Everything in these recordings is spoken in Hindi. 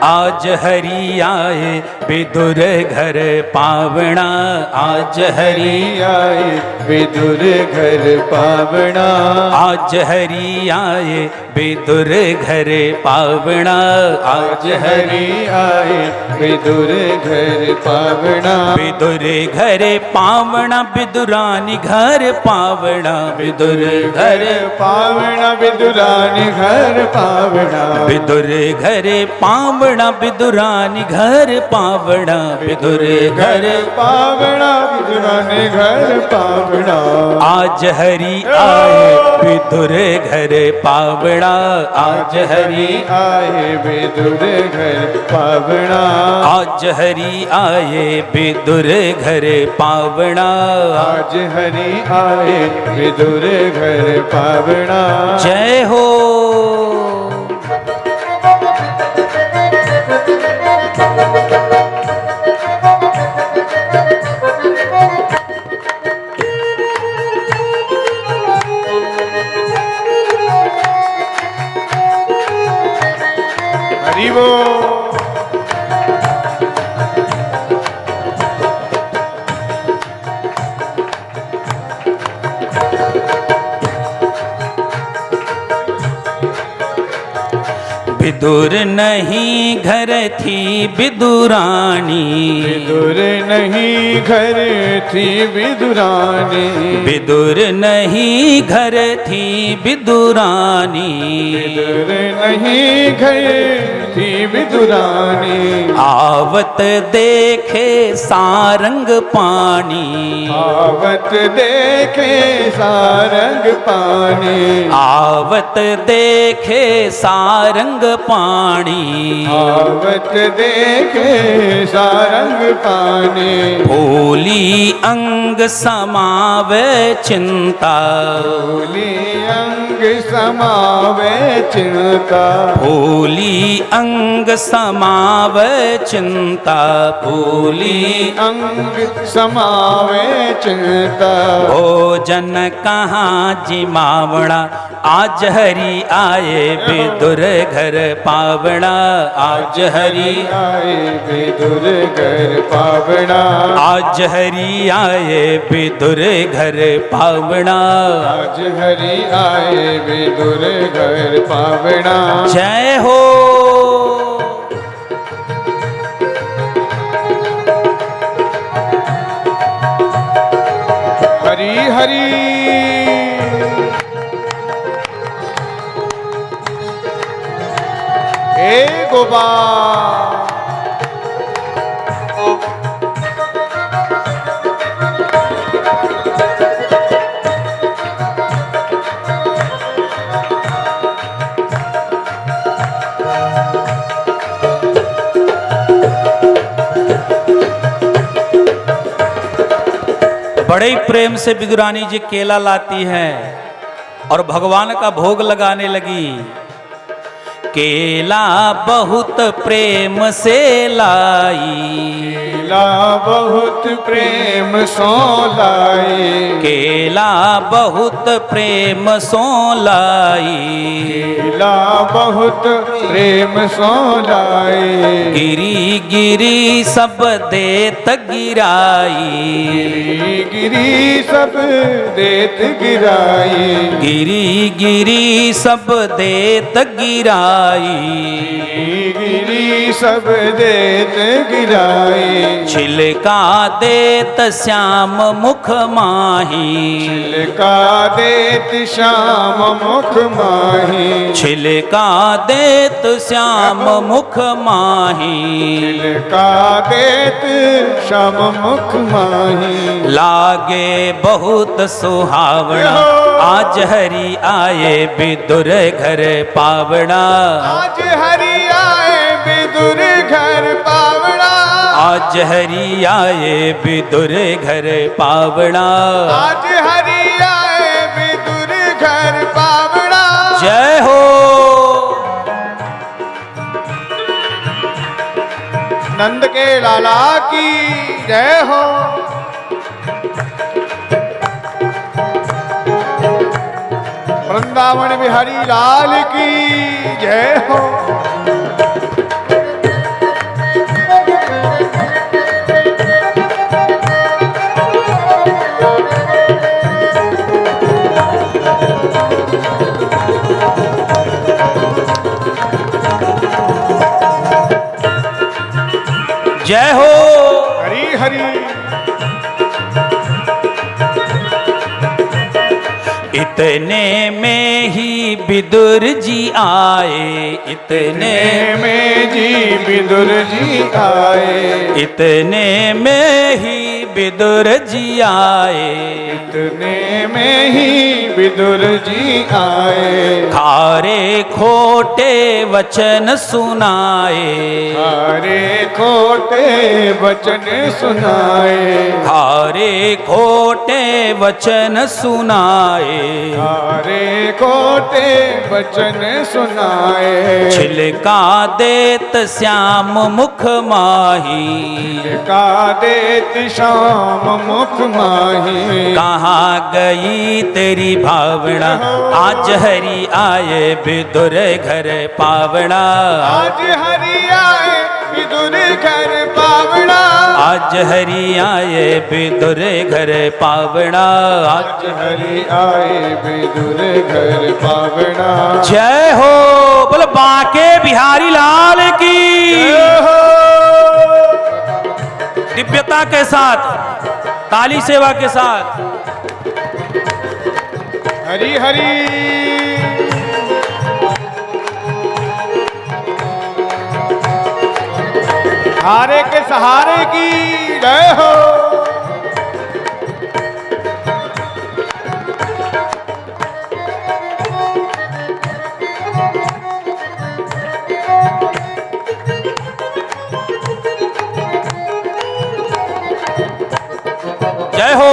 आज हरि आए विदुर घर पावना, आज हरि आए विदुर घर पावना, आज हरि आए विदुर घर पावना, आज हरि आए विदुर घर पावना, विदुर घर पावना, विदुरानी घर पावना, विदुर घर पावना, विदुरानी घर पावना, विदुर घर पावना, विदुरानी घर पावना, विदुर घर पावना, विदुरानी घर पावना, आज हरि आए विदुर घर पावना, आज हरि आए विदुर घर पावना, आज हरि आए विदुर घर पावना, आज हरि आए विदुर घर पावना। जय हो। हरि बोल। विदुर नहीं घर थी विदुरानी, विदुर नहीं घर थी विदुरानी, विदुर नहीं घर थी विदुरानी, विदुर नहीं घर थी विदुरानी, आवत देखे सारंग पानी, आवत देखे सारंग पानी, आवत देखे सारंग पानी, आवत देखे सारंग पानी, भोली अंग समावे चिंता, भोली अंग समावे चिंता, भोली अंग समावे चिंता, भोली अंग समावे चिंता, भोजन कहाँ जिमावड़ा, आज हरि आए विदुर घर पावना, आज हरि आए विदुर घर पावना, आज हरि आए विदुर घर पावना, आज हरि आए विदुर घर पावना। जय हो। हरि हरि। हे गोपाल। बड़े ही प्रेम से विदुरानी जी केला लाती हैं और भगवान का भोग लगाने लगी। केला बहुत प्रेम से लाई, केला बहुत प्रेम सो लाई, केला बहुत प्रेम सो लाई, केला बहुत प्रेम सो लाई, गिरी गिरी सब देत गिराई, गिरी सब देत गिराई, गिरी गिरी सब देत गिराई, गिरी सब देत गिराई, छिलका देत श्याम मुख माही, छिलका देत श्याम मुख माही, छिलका देत श्याम मुख माही, छिलका देत श्याम मुख माही, लागे बहुत सुहावना, आज हरि आए विदुर घर पावना, आज हरि आए विदुर घर पावना, आज हरि आए विदुर घर पावना, आज हरि आए विदुर घर पावना। जय हो। नंद के लाला की जय हो। वृंदावन बिहारी लाल की जय हो। हरि हरि। इतने में ही विदुर जी आए, इतने में जी विदुर जी आए, इतने में ही विदुर जी आए, इतने में ही विदुर जी आए। खारे खोटे वचन सुनाए, खारे खोटे वचन सुनाए, खारे खोटे वचन सुनाए, खारे खोटे वचन सुनाए। छिलका देत श्याम मुख माही, का देत श्याम मुख माही। कहाँ गई तेरी भावना, आज हरि आए विदुर घर पावना, आज हरि आए विदुर घर पावना, आज हरि आए विदुर घर पावना, आज हरि आए विदुर घर पावना। जय हो। बोल बांके बिहारी लाल की जय हो। दिव्यता के साथ, ताली सेवा के साथ। हरि हरि। हारे के सहारे की जय हो। जय हो।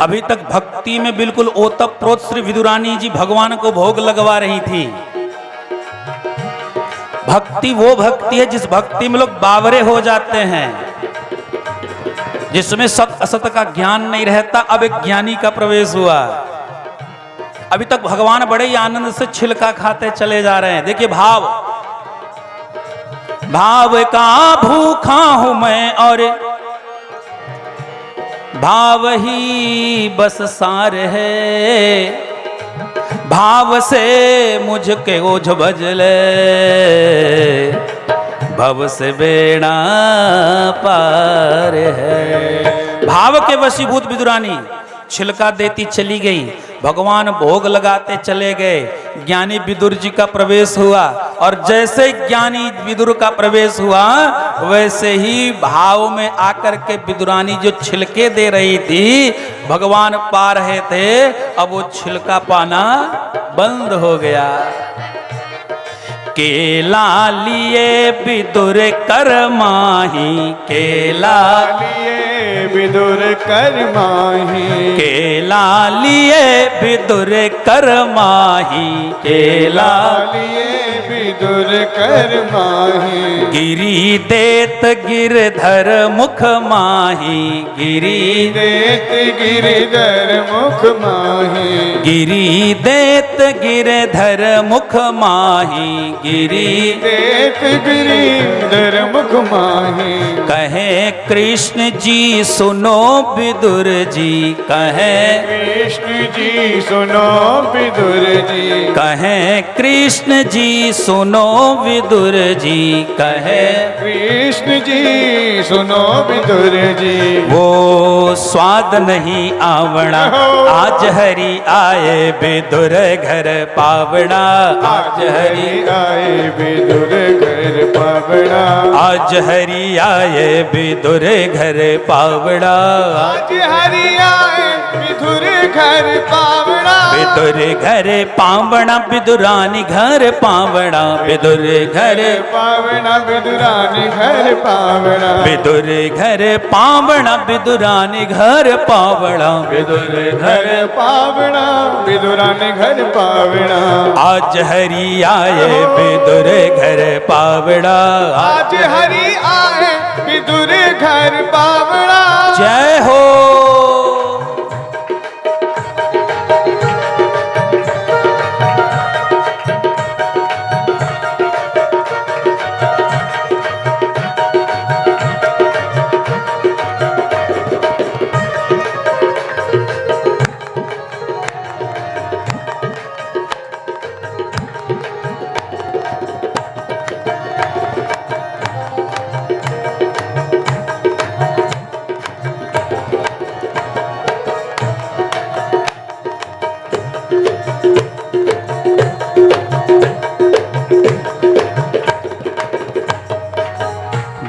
अभी तक भक्ति में बिल्कुल ओतप्रोत श्री विदुरानी जी भगवान को भोग लगवा रही थी। भक्ति वो भक्ति है जिस भक्ति में लोग बावरे हो जाते हैं, जिसमें सत असत का ज्ञान नहीं रहता। अब एक ज्ञानी का प्रवेश हुआ। अभी तक भगवान बड़े ही आनंद से छिलका खाते चले जा रहे हैं। देखिए भाव, भाव का भूखा हूं मैं और भाव ही बस सार है, भाव से मुझके ओझ भजले, भव से बेड़ा पार है। भाव के वशीभूत विदुरानी छिलका देती चली गई, भगवान भोग लगाते चले गए। ज्ञानी विदुर जी का प्रवेश हुआ और जैसे ज्ञानी विदुर का प्रवेश हुआ वैसे ही भाव में आकर के विदुरानी जो छिलके दे रही थी, भगवान पा रहे थे, अब वो छिलका पाना बंद हो गया। केला लिए विदुर कर माही, केला लिए विदुर कर माही, केला लिए विदुर कर माही, केला लिए विदुर कर माही। गिरी देत गिरधर मुख माही, गिरी देत गिरधर मुख माही, गिरी देत गिरधर मुख माही, गिरी देत गिरधर मुख माही। कहे कृष्ण जी सुनो विदुर जी, कहे कृष्ण जी सुनो विदुर जी, कहे कृष्ण जी सुनो विदुर जी, कहे कृष्ण जी सुनो विदुर जी। वो स्वाद नहीं आवना, आज हरि आए विदुर घर पावना, आज हरि आए विदुर घर पावना, आज हरि आए विदुर घर पावना, आज हरि आए विदुर घर पावना, विदुर घर पावना, विदुरानी घर पावना, विदुर घर पावना, विदुरानी घर पावना, विदुर घर पावना, विदुरानी घर पावना, विदुर घर पावना, विदुरानी घर पावना। आज हरि आए विदुर घर पावना, आज हरि आए विदुर घर पावना। जय हो।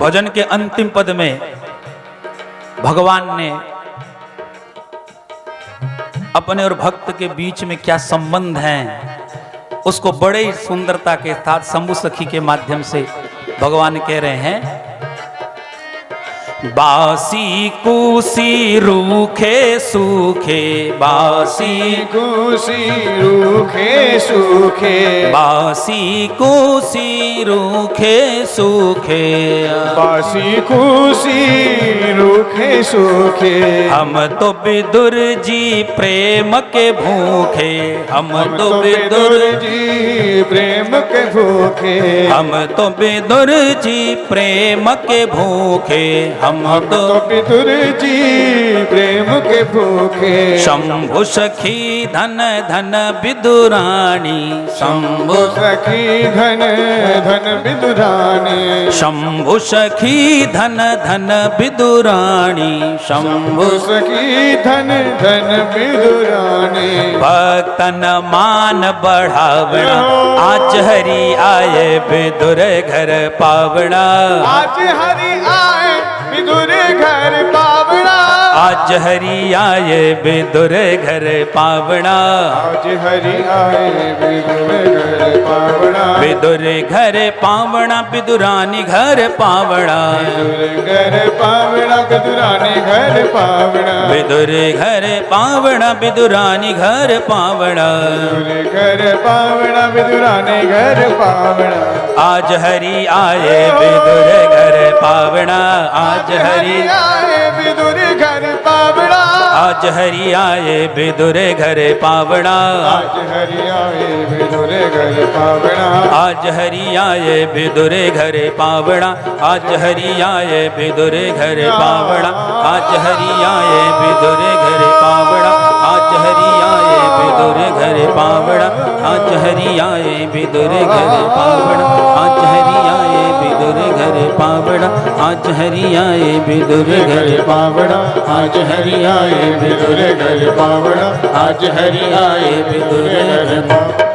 भजन के अंतिम पद में भगवान ने अपने और भक्त के बीच में क्या संबंध है उसको बड़े ही सुंदरता के साथ शंभु सखी के माध्यम से भगवान कह रहे हैं। बासी कुसी रूखे सूखे, बासी कुसी रूखे सूखे, बासी कुसी रूखे सूखे, बासी कुसी रूखे सूखे। हम तो विदुर जी प्रेम के भूखे, हम तो विदुर जी प्रेम के भूखे, हम तो विदुर जी प्रेम के भूखे, हम तो विदुर जी प्रेम के भूखे। शंभु सखी धन धन विदुरानी, शंभु सखी धन धन विदुरानी, शंभु सखी धन धन विदुरानी, शंभु सखी धन धन विदुरानी। भक्तन मान बढ़ावना, आज हरि आए विदुर घर पावना, आज हरि आए विदुर घर पावना, आज हरि आए विदुर घर पावना, आज हरि आए विदुर घर पावना, विदुर घर पावना विदुरानी घर पावना, विदुर घर पावना विदुरानी घर पावना, विदुर घर पावना विदुरानी घर पावना, विदुर घर पावना विदुरानी घर पावना। आज हरि आए विदुर घर पावना, आज हरि आए विदुर घर पावना, आज हरि आए विदुर घर पावना, आज हरि आए विदुर घर पावना, आज हरि आए विदुर घर पावना, आज हरि आए विदुर घर पावना, आज हरि आए विदुर घर पावना, आज हरि आए विदुर घर पावना, आज हरि आए विदुर घर पावना, आज हरि आए विदुर घर पावना, आज हरि आए विदुर घर पावना, आज हरि आए विदुर घर पावना, आज हरि आए विदुर घर पावना।